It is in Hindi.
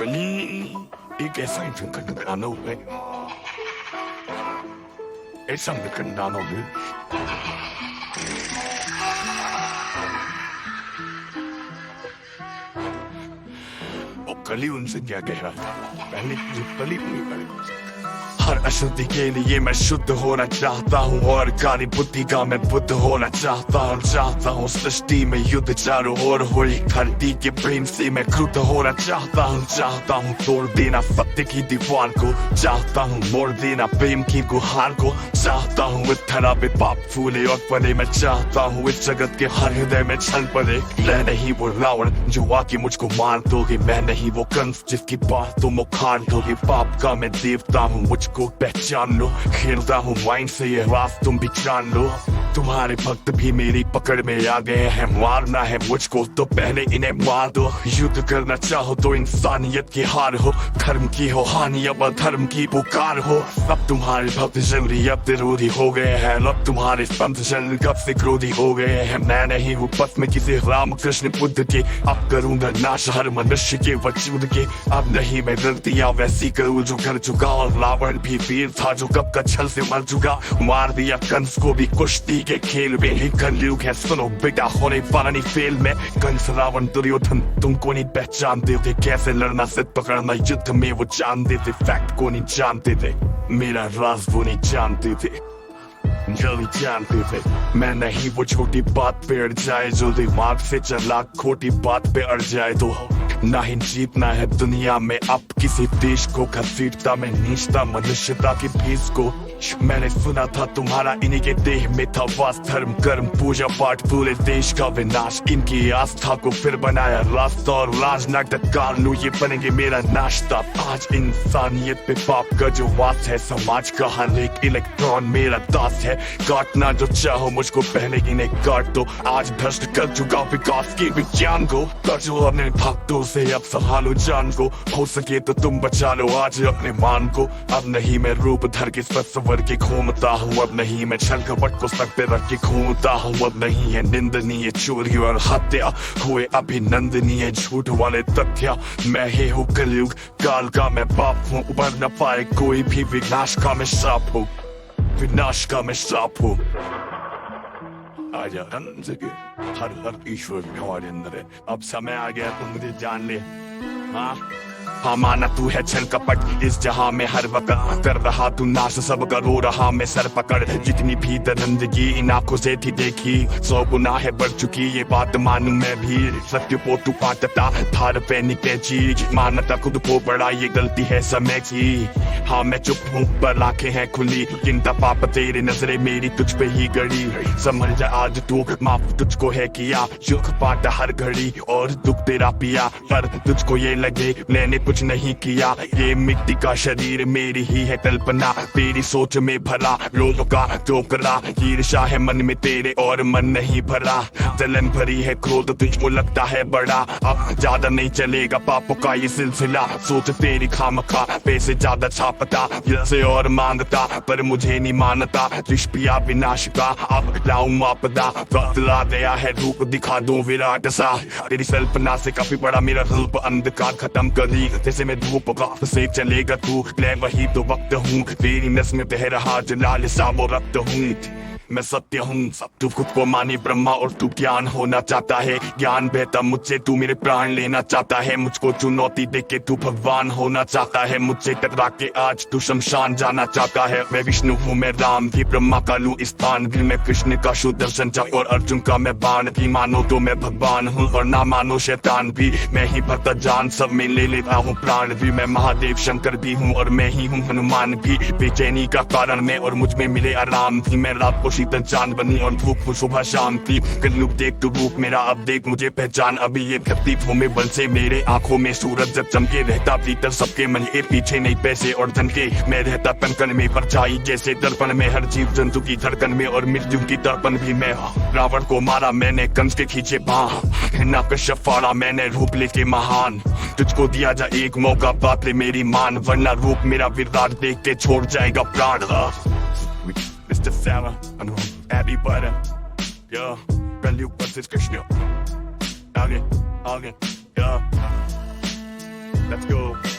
कली एक ऐसा इंसान गाना है ऐसा गाना है और कली उनसे क्या कह रहा था पहले जो कली नहीं करे हर अशुद्धि के लिए मैं शुद्ध होना चाहता हूँ और काली बुद्धि का मैं बुद्ध होना चाहता हूँ सृष्टि में युद्ध चारों ओर हो धरती के प्रेम से मैं क्रुद्ध होना चाहता हूँ तोड़ देना सत्य की दीवार को चाहता हूँ मोड़ देना प्रेम की गुहार को चाहता हूँ इस धरा पे पाप फूले और पले मैं चाहता हूँ इस जगत के हर हृदय में छल पड़े मैं नहीं वो रावण जो आके मुझको मार दोगे मैं नहीं वो कंस जिसकी बात तुम उखाड़ दोगे पाप का मैं देवता हूँ मुझको पहचान लो खेलता हूँ वाइन से ये रात तुम भी जान लो तुम्हारे भक्त भी मेरी पकड़ में आ गए हैं मारना है मुझको तो पहले इन्हें मार दो युद्ध करना चाहो तो इंसानियत की हार हो धर्म की हो हानि अब धर्म की पुकार हो अब तुम्हारे भक्त जल्दी अब विरोधी हो गए हैं अब तुम्हारे संत जल्दी कब से क्रोधी हो गए हैं मैं नहीं हूँ पथ में किसी राम कृष्ण बुद्ध के अब करूंगा नाश हर मनुष्य के वजूद के अब नहीं मैं गलतियां वैसी करूँ जो कर चुका और रावण भी वीर था जो कब का छल से मर चुका मार दिया कंस को भी कुश्ती के खेल में ही कलयुग है सुनो बेटा होने वाला नहीं फेल में कंस रावण दुर्योधन तुमको नहीं पहचानते थे कैसे लड़ना सिद्ध पकड़ना युद्ध में वो जानते थे फैक्ट को नहीं जानते थे मेरा राज वो नहीं जानते थे जल्दी जानते थे मैं नहीं वो छोटी बात पे अड़ जाए जो दिमाग से चला खोटी बात पे अड़ जाए तो ना ही जीतना है दुनिया में अब किसी देश को घसीटता मैं नीचता मनुष्यता की फीस को मैंने सुना था तुम्हारा इन्हीं के देह में था वास धर्म कर्म पूजा पाठ पूरे देश का विनाश इनकी आस्था को फिर बनाया रास्ता और राजनाटक कार लू ये बनेंगे मेरा नाश्ता आज इंसानियत पे पाप का जो वास है समाज का हर एक इलेक्ट्रॉन मेरा दास है काटना जो चाहो मुझको पहले इन्हें काट दो आज भ्रष्ट कर चुका विकास के विज्ञान को कर जो अपने भक्तों से अब संभालो जान को हो सके तो तुम बचा लो आज अपने मान को अब नहीं मैं रूप धर के सत्सवर के घूमता हूँ अब नहीं मैं छल कपट को सर पे रख के घूमता हूँ अब नहीं है निंदनीय चोरी और हत्या हुए अभिनंदनीय झूठ वाले तथ्य मैं ही हूँ कलयुग काल का मैं बाप हूँ उबर न पाए कोई भी विनाश का मैं श्राप हूँ विनाश का मैं श्राप हूँ आजा हर ईश्वर हमारे अंदर है अब समय आ गया तुम मुझे जान ले हाँ माना तू है छल कपट इस जहां में हर वक्त कर रहा तू नाश सब का रो रहा मैं सर पकड़ जितनी भी दरिंदगी इन आंखों से थी देखी 100 गुना है बढ़ चुकी ये बात मानू मैं भी सत्य को तू पाटता थार पे निकले चीज मानता खुद को बड़ा ये गलती है समय की हाँ मैं चुप हूँ पर आंखें हैं खुली गिनता पाप तेरे नजरे मेरी तुझ पे ही गड़ी समझ जा आज तू माफ तुझको है किया सुख पाता हर घड़ी और दुख तेरा पिया पर तुझको ये लगे मैंने कुछ नहीं किया ये मिट्टी का शरीर मेरी ही है कल्पना तेरी सोच में भरा लोगों का टोकरा ईर्ष्या है मन में तेरे और मन नहीं भरा जलन भरी है क्रोध तुझको लगता है बड़ा अब ज्यादा नहीं चलेगा पापों का ये सिलसिला सोच तेरी खामखा पैसे ज्यादा छापता से और मांगता पर मुझे नहीं मानता दुष्पिया विनाश का अब लाऊं आपदा बदला गया है रूप दिखा दो विराट सा तेरी कल्पना से काफी बड़ा मेरा रूप अंधकार खत्म कर दी जैसे मैं धूप का से चलेगा तू मैं वही तो वक्त हूँ तेरी नस में बह रहा जलाल सा वो रक्त हूँ मैं सत्य हूँ सब तू खुद को मानी ब्रह्मा और तू ज्ञान होना चाहता है ज्ञान बेहतर मुझसे तू मेरे प्राण लेना चाहता है मुझको चुनौती दे के तू भगवान होना चाहता है मुझसे टकरा के आज तू शमशान जाना चाहता है मैं विष्णु हूँ मैं राम भी ब्रह्मा का लू स्थान भी मैं कृष्ण का सुदर्शन चक्र और अर्जुन का मैं बाण भी मानो तो मैं भगवान हूँ और ना मानो शैतान भी मैं ही भक्त जान सब में ले लेता हूँ प्राण भी मैं महादेव शंकर भी हूँ और मैं ही हूँ हनुमान भी बेचैनी का कारण मैं और मुझ में मिले आराम भी मैं रात को शीतल चांद बनी और धूप सुबह शाम थी कलयुग देख तू रूप मेरा अब देख मुझे पहचान अभी ये धरती में बल से मेरे आंखों में सूरज जब चमके रहता भीतर सबके मन के पीछे नहीं पैसे और धन के मैं रहता तनकन में परछाई जैसे दर्पण में हर जीव जंतु की धड़कन में और मृत्यु की दर्पण भी मैं रावण को मारा मैंने कंस के खींचे बाह ना कश्यप फाड़ा मैंने रूप लेके महान तुझको दिया जा एक मौका बात ले मेरी मान वरना रूप मेरा विराट देख के छोड़ जाएगा प्राण Mr. Sarah, and Abby Butter. Yeah, Kaliuk versus Krishna. Okay, yeah. Let's go.